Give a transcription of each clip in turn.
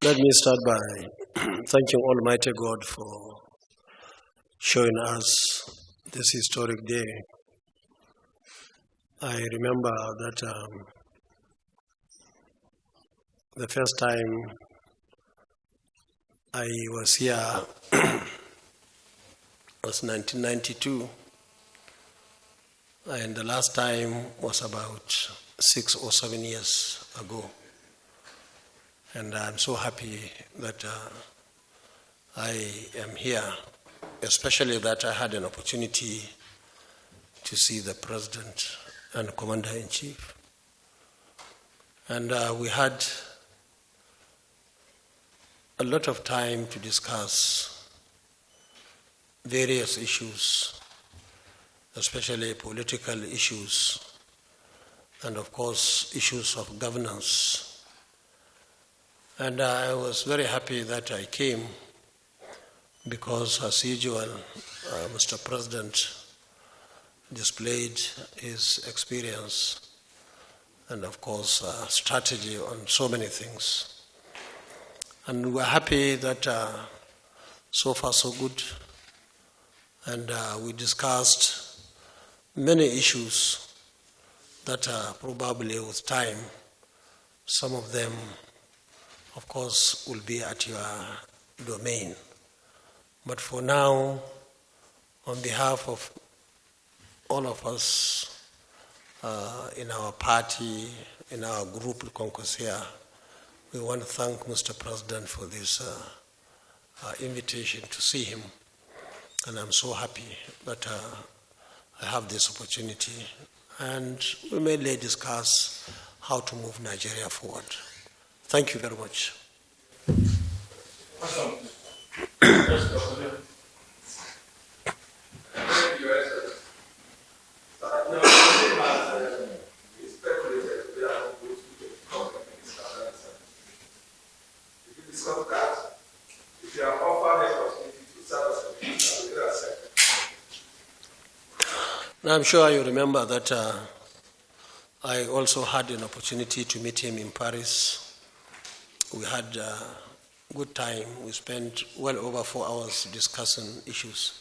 Let me start by thanking Almighty God for showing us this historic day. I remember that the first time I was here was 1992, and the last time was about 6 or 7 years ago. And I'm so happy that I am here, especially that I had an opportunity to see the President and Commander-in-Chief. And we had a lot of time to discuss various issues, especially political issues, and of course, issues of governance. And I was very happy that I came because, as usual, Mr. President displayed his experience and, of course, strategy on so many things. And we're happy that so far so good. And we discussed many issues that probably with time, some of them of course, will be at your domain. But for now, on behalf of all of us in our party, in our group, Kwankwaso, we want to thank Mr. President for this invitation to see him. And I'm so happy that I have this opportunity. And we may discuss how to move Nigeria forward. Thank you very much. Now, I'm sure you remember that I also had an opportunity to meet him in Paris. We had a good time. We spent well over 4 hours discussing issues.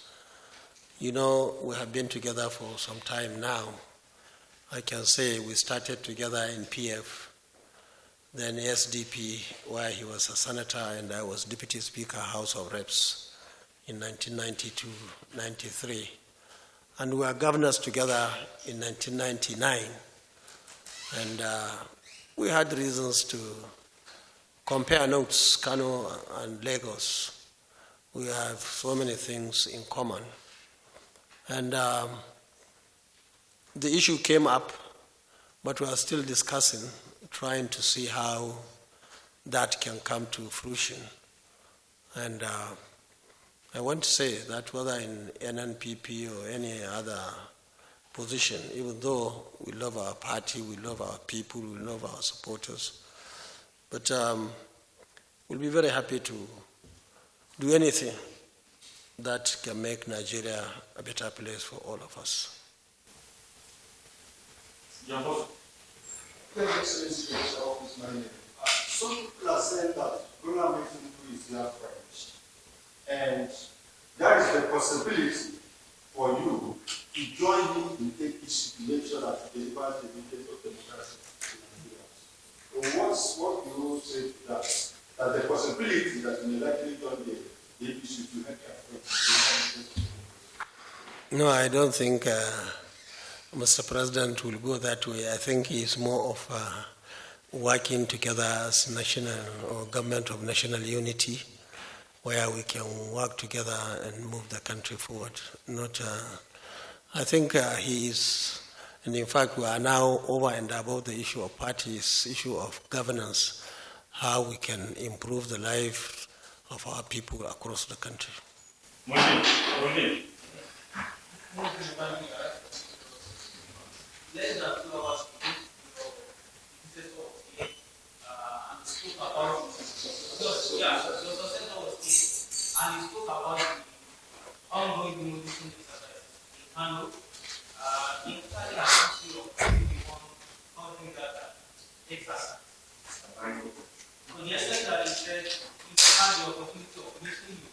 You know, we have been together for some time now. I can say we started together in PF, then SDP, where he was a senator and I was Deputy Speaker, House of Reps in 1992-93. And we were governors together in 1999. And we had reasons to compare notes, Kano and Lagos. We have so many things in common. And the issue came up, but we are still discussing, trying to see how that can come to fruition. And I want to say that whether in NNPP or any other position, even though we love our party, we love our people, we love our supporters, but we'll be very happy to do anything that can make Nigeria a better place for all of us. Some people are saying that Tinubu is their French, and there is the possibility for you to join him in APC to make sure that he delivers the vision of democracy to Nigerians. So what do you say to that? That the possibility that you may likely join the APC to help your friends? No, I don't think Mr. President will go that way. I think he's more of working together as national or government of national unity, where we can work together and move the country forward. Not, I think he is, and in fact we are now over and above the issue of parties, issue of governance, how we can improve the life of our people across the country. Less than 2 hours and he spoke about the ongoing demolition exercise in Kano. In Italy, a country of 21 covering that exercise. So the extent that said he had the opportunity of meeting you.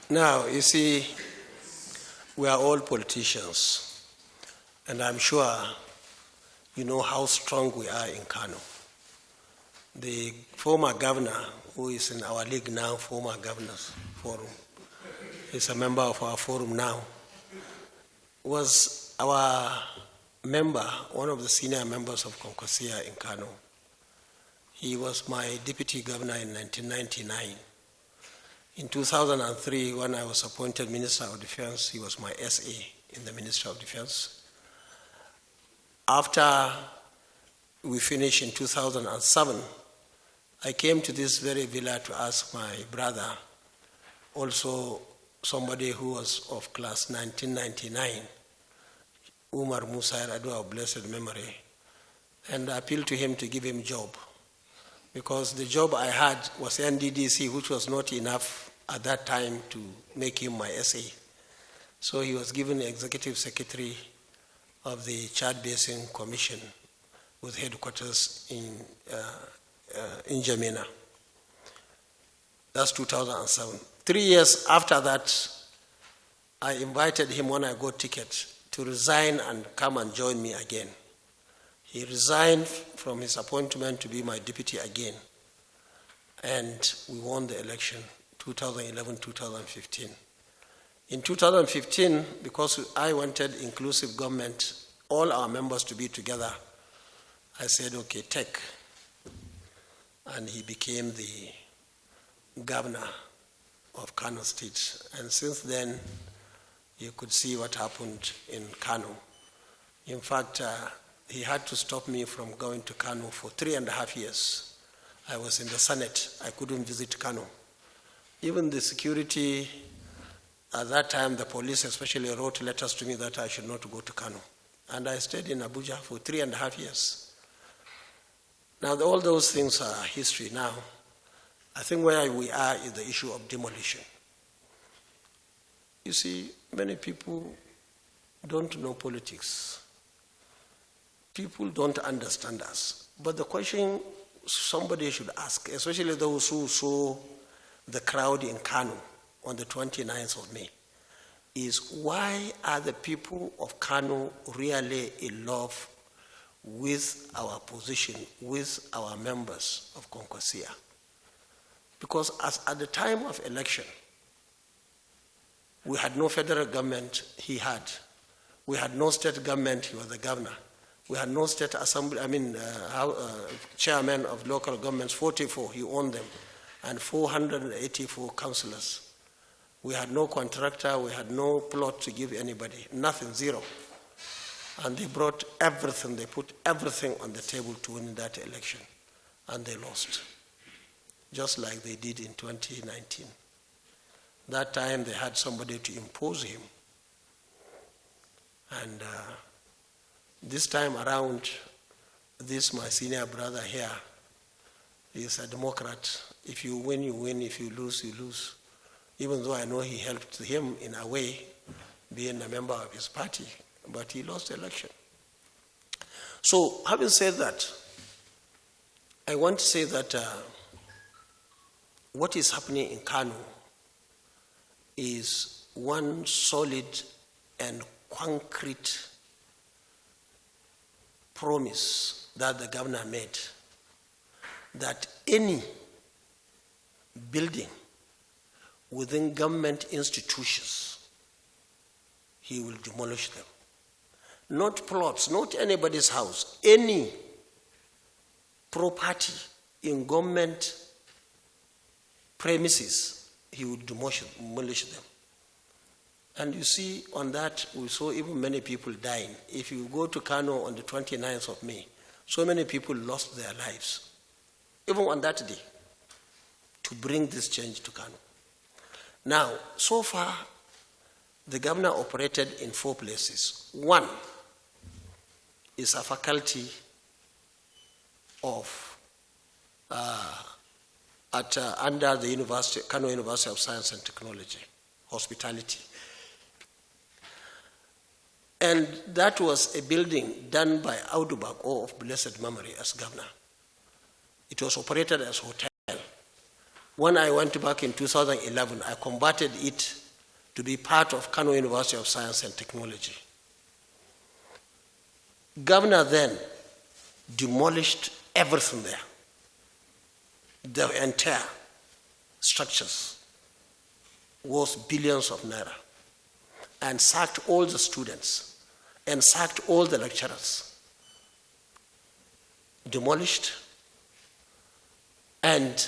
Now, you see, we are all politicians, and I'm sure you know how strong we are in Kano. The former governor, who is in our league now, former governors forum, is a member of our forum now, was our member, one of the senior members of Kwankwaso in Kano. He was my deputy governor in 1999. In 2003, when I was appointed Minister of Defense, he was my SA in the Ministry of Defense. After we finished in 2007, I came to this very villa to ask my brother, also somebody who was of class 1999, Umar Musa Yar'Adua of blessed memory, and I appealed to him to give him a job, because the job I had was NDDC, which was not enough at that time to make him my SA. So he was given the executive secretary of the Chad Basin Commission with headquarters in N'Djamena. That's 2007. 3 years after that, I invited him when I got ticket to resign and come and join me again. He resigned from his appointment to be my deputy again, and we won the election, 2011-2015. In 2015, because I wanted inclusive government, all our members to be together, I said, okay, take. And he became the governor of Kano State. And since then, you could see what happened in Kano. In fact, he had to stop me from going to Kano for 3.5 years. I was in the Senate. I couldn't visit Kano. Even the security, at that time, the police especially wrote letters to me that I should not go to Kano. And I stayed in Abuja for 3.5 years. Now, all those things are history now. I think where we are is the issue of demolition. You see, many people don't know politics. People don't understand us. But the question somebody should ask, especially those who saw the crowd in Kano on the 29th of May, is why are the people of Kano really in love with our position, with our members of Kwankwaso? Because at the time of election, we had no federal government, he had. We had no state government, he was the governor. We had no state assembly, chairman of local governments, 44, he owned them, and 484 councillors. We had no contractor, we had no plot to give anybody, nothing, zero. And they brought everything, they put everything on the table to win that election, and they lost, just like they did in 2019. That time they had somebody to impose him. And this time around, this my senior brother here, he is a Democrat. If you win, you win. If you lose, you lose. Even though I know he helped him in a way, being a member of his party, but he lost the election. So, having said that, I want to say that what is happening in Kano is one solid and concrete promise that the governor made, that any building within government institutions, he will demolish them. Not plots, not anybody's house, any property in government premises, he will demolish them. And you see, on that, we saw even many people dying. If you go to Kano on the 29th of May, so many people lost their lives, even on that day, to bring this change to Kano. Now, so far, the governor operated in 4 places. One is a faculty of under the University, Kano University of Science and Technology, hospitality. And that was a building done by Audu Bako of blessed memory as governor. It was operated as a hotel. When I went back in 2011, I converted it to be part of Kano University of Science and Technology. Governor then demolished everything there, the entire structures, worth billions of naira, and sacked all the students and sacked all the lecturers. Demolished, and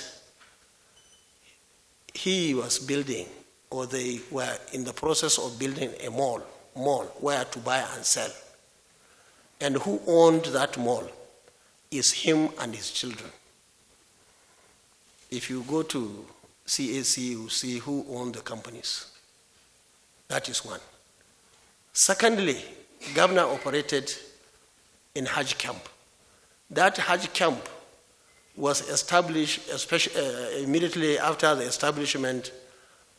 he was building, or they were in the process of building a mall where to buy and sell. And who owned that mall is him and his children. If you go to CAC, you see who owned the companies. That is one. Secondly, governor operated in Hajj camp. That Hajj camp was established immediately after the establishment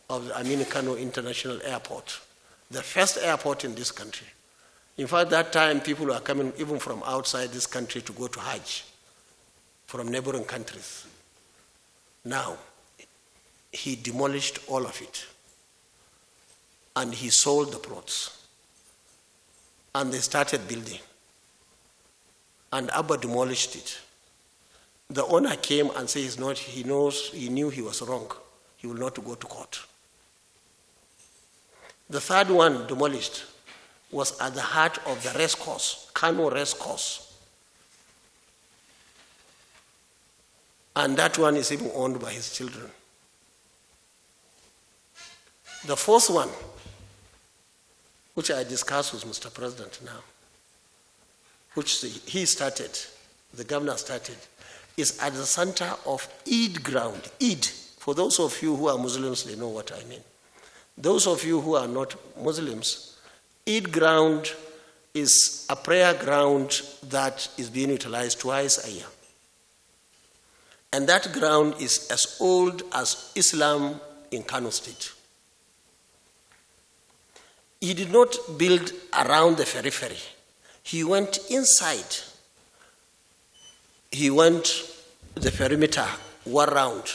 of the Aminu Kano International Airport, the first airport in this country. In fact, that time people were coming even from outside this country to go to Hajj, from neighboring countries. Now, he demolished all of it, and he sold the plots, and they started building, and Abba demolished it. The owner came and said he knew he was wrong. He will not go to court. The third one demolished was at the heart of the race course, Kano race course. And that one is even owned by his children. The fourth one, which I discussed with Mr. President now, which he started, the governor started, is at the center of Eid ground. Eid, for those of you who are Muslims, they know what I mean. Those of you who are not Muslims, Eid ground is a prayer ground that is being utilized twice a year. And that ground is as old as Islam in Kano State. He did not build around the periphery. He went inside. He went the perimeter one round.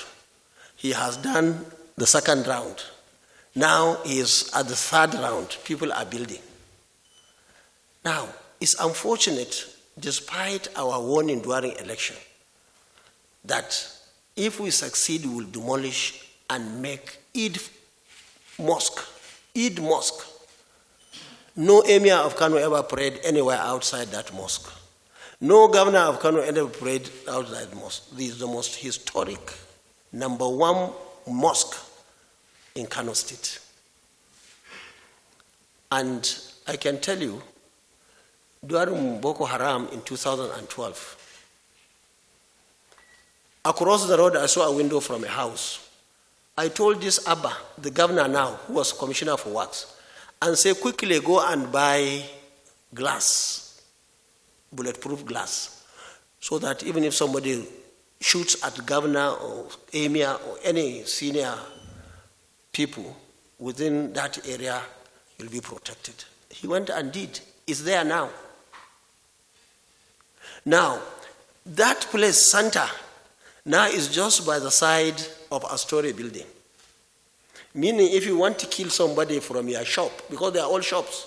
He has done the second round. Now he is at the third round. People are building. Now, it's unfortunate, despite our warning during election, that if we succeed, we will demolish and make Eid Mosque. No emir of Kano ever prayed anywhere outside that mosque. No governor of Kano ever prayed outside the mosque. This is the most historic, #1 mosque in Kano State. And I can tell you, during Boko Haram in 2012, across the road I saw a window from a house. I told this Abba, the governor now, who was commissioner for works, and say, quickly go and buy glass, bulletproof glass, so that even if somebody shoots at the governor or emir or any senior people within that area, will be protected. He went and did. It's there now. Now, that place, Santa, now is just by the side of a story building. Meaning, if you want to kill somebody from your shop, because they are all shops,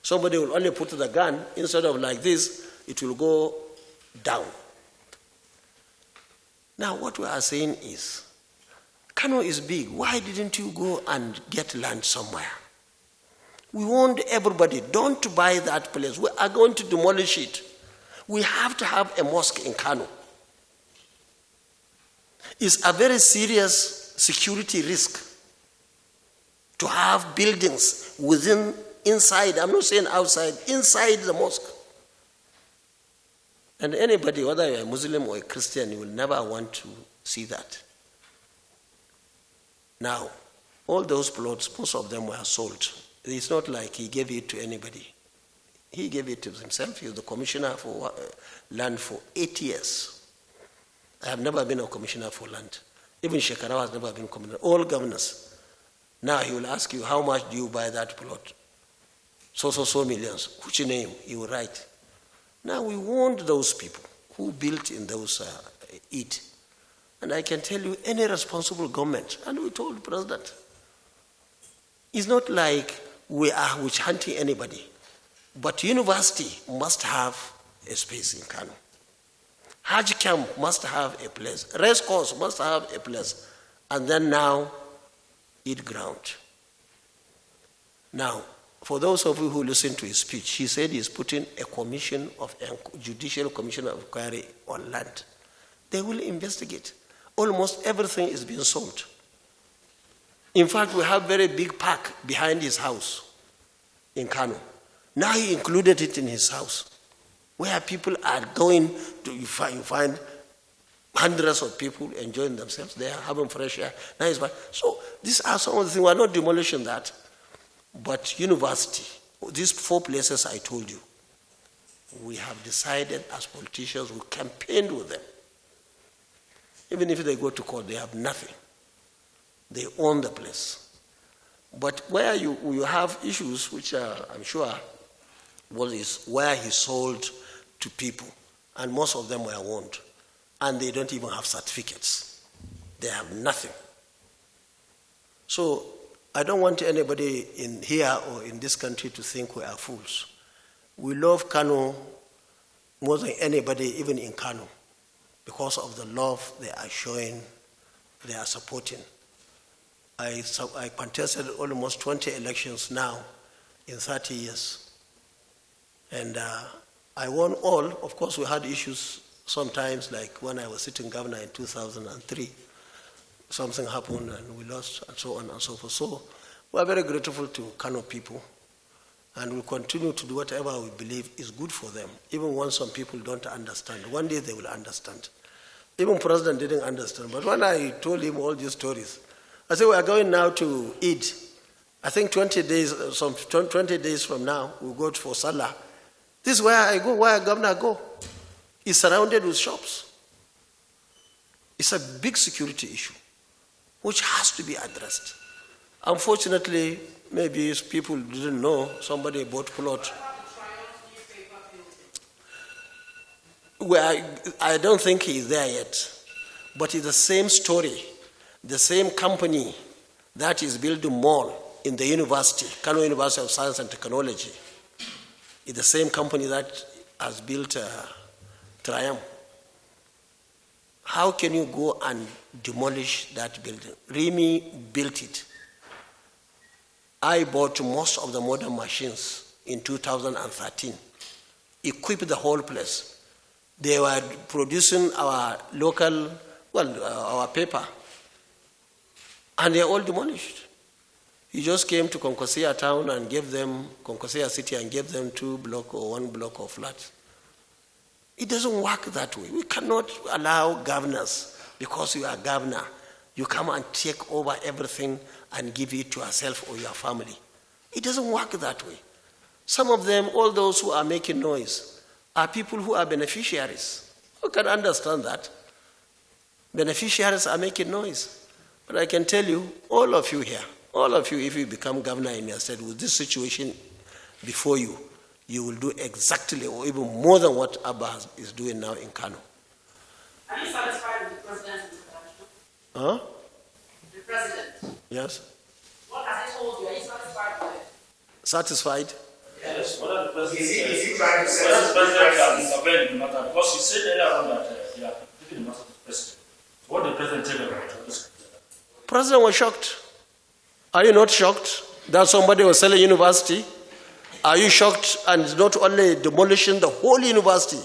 somebody will only put the gun, instead of like this, it will go down. Now, what we are saying is, Kano is big. Why didn't you go and get land somewhere? We warned everybody, don't buy that place. We are going to demolish it. We have to have a mosque in Kano. It's a very serious security risk to have buildings inside, I'm not saying outside, inside the mosque. And anybody, whether you're a Muslim or a Christian, you will never want to see that. Now, all those plots, most of them were sold. It's not like he gave it to anybody. He gave it to himself. He was the commissioner for land for 8 years. I have never been a commissioner for land. Even Shekarau has never been commissioner. All governors. Now he will ask you, how much do you buy that plot? so millions. Which name he will write. Now we want those people who built in those it. And I can tell you, any responsible government, and we told the president, it's not like we are witch hunting anybody, but university must have a space in Kano. Hajj camp must have a place. Race course must have a place. And then now, eat ground. Now, for those of you who listened to his speech, he said he's putting a judicial commission of inquiry on land. They will investigate. Almost everything is being sold. In fact, we have a very big park behind his house in Kano. Now he included it in his house, where people are going to, you find hundreds of people enjoying themselves there, having fresh air. Now it's fine. So these are some of the things. We are not demolishing that. But university, these 4 places I told you, we have decided as politicians, we campaigned with them. Even if they go to court, they have nothing. They own the place. But where you have issues, which I'm sure is where he sold to people, and most of them were owned, and they don't even have certificates. They have nothing. So I don't want anybody in here or in this country to think we are fools. We love Kano more than anybody, even in Kano, because of the love they are showing, they are supporting. I contested almost 20 elections now in 30 years. And I won all. Of course, we had issues sometimes, like when I was sitting governor in 2003. Something happened and we lost, and so on and so forth. So we are very grateful to Kano people, and we'll continue to do whatever we believe is good for them, even when some people don't understand. One day they will understand. Even President didn't understand. But when I told him all these stories, I said, we are going now to Eid. I think 20 days from now, we'll go for Salah. This is where I go, where governor go. He's surrounded with shops. It's a big security issue, which has to be addressed. Unfortunately, maybe people didn't know, somebody bought plot. Well, I don't think he's there yet, but it's the same story. The same company that is building mall in the university, Kano University of Science and Technology, is the same company that has built Triumph. How can you go and demolish that building? Remy built it. I bought most of the modern machines in 2013, equipped the whole place. They were producing our local, our paper, and they're all demolished. He just came to Kwankwaso town and gave them, Kwankwaso city, and gave them 2 blocks or 1 block of flats. It doesn't work that way. We cannot allow governors, because you are governor, you come and take over everything and give it to yourself or your family. It doesn't work that way. Some of them, all those who are making noise, are people who are beneficiaries. Who can understand that? Beneficiaries are making noise. But I can tell you, all of you here, all of you, if you become governor in your state with this situation before you, you will do exactly or even more than what Abba is doing now in Kano. Are you satisfied with the president's intervention? Huh? The president? Yes. What has he told you? Are you satisfied with it? Satisfied? Yes. What are the president Is he trying to say the president can intervene in the matter? Because he said earlier on that they are taking the matter to the president. So what did the president tell you about this? President was shocked. Are you not shocked that somebody was selling university? Are you shocked and not only demolishing the whole university?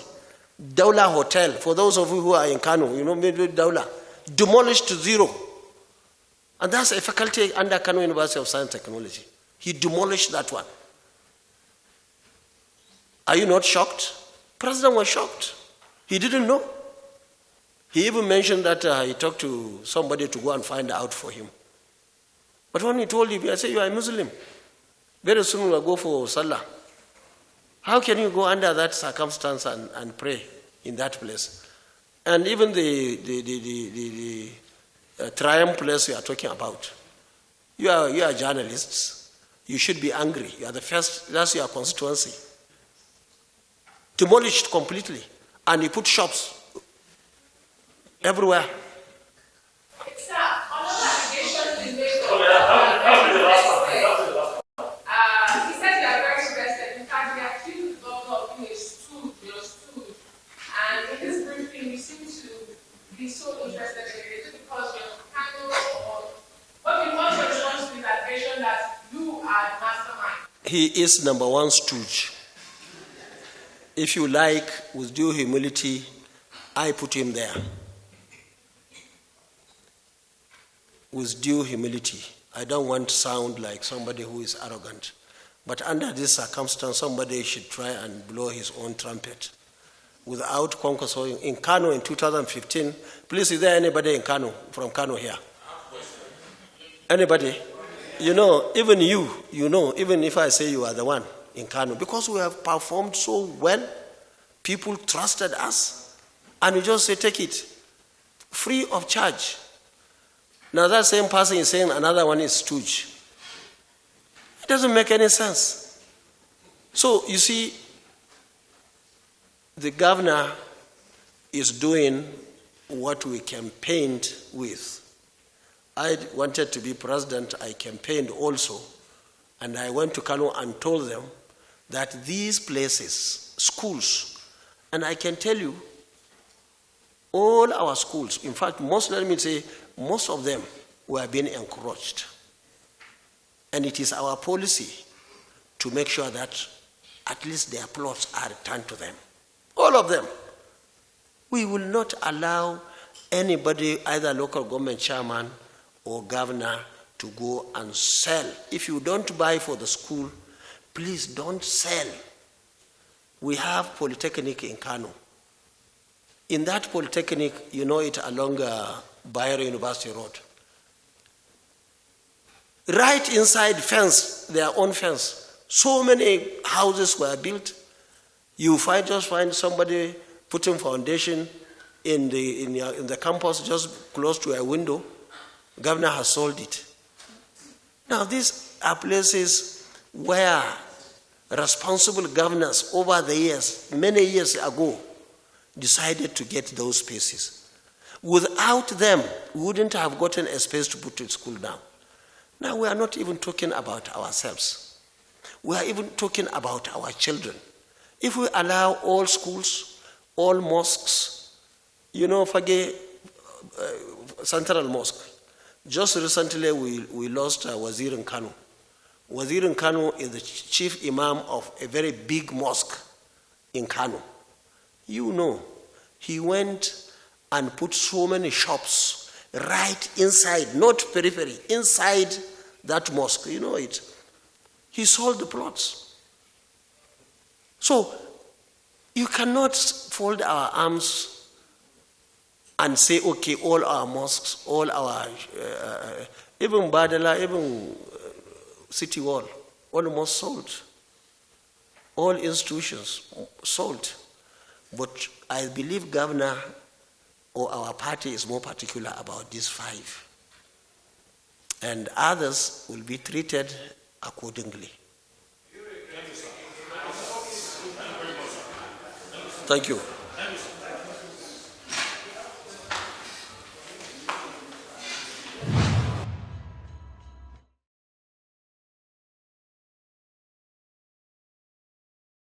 Daula Hotel, for those of you who are in Kano, you know maybe Daula, demolished to zero. And that's a faculty under Kano University of Science and Technology. He demolished that one. Are you not shocked? President was shocked. He didn't know. He even mentioned that he talked to somebody to go and find out for him. But when he told him, I said, you are a Muslim. Very soon we'll go for Salah. How can you go under that circumstance and pray in that place? And even the Triumph place we are talking about. You are journalists. You should be angry. You are the first, that's your constituency. Demolished completely. And you put shops everywhere. Sir, another allegation is made of he said they are very interested. In fact, they accused the governor of being a stooge, and in this briefing, you seem to be so interested in it. Is it because you're Kano, or what's your response to this allegation that you are the mastermind? He is number one stooge. If you like, with due humility, I put him there. With due humility. I don't want to sound like somebody who is arrogant. But under this circumstance, somebody should try and blow his own trumpet. Without Kwankwaso in Kano in 2015, please, is there anybody in Kano, from Kano here? Anybody? You know, even even if I say you are the one in Kano, because we have performed so well, people trusted us, and you just say, take it, free of charge. Now that same person is saying another one is stooge. It doesn't make any sense. So, you see, the governor is doing what we campaigned with. I wanted to be president, I campaigned also, and I went to Kano and told them that these places, schools, and I can tell you, all our schools, in fact, most of them were being encroached. And it is our policy to make sure that at least their plots are returned to them. All of them. We will not allow anybody, either local government chairman or governor, to go and sell. If you don't buy for the school, please don't sell. We have Polytechnic in Kano. In that Polytechnic, you know it along Bayero University Road. Right inside fence, their own fence, so many houses were built. You just find somebody putting foundation in the campus just close to a window. Governor has sold it. Now these are places where responsible governors over the years, many years ago, decided to get those spaces. Without them, we wouldn't have gotten a space to put the school down. Now we are not even talking about ourselves. We are even talking about our children. If we allow all schools, all mosques, you know, Fage Central Mosque, just recently we lost Wazir in Kano. Wazir in Kano is the chief imam of a very big mosque in Kano. You know, he went and put so many shops right inside, not periphery, inside that mosque. You know it. He sold the plots. So, you cannot fold our arms and say, okay, all our mosques, all our, even Badala, even City Wall, almost sold. All institutions sold. But I believe governor or our party is more particular about these 5. And others will be treated accordingly. Thank you.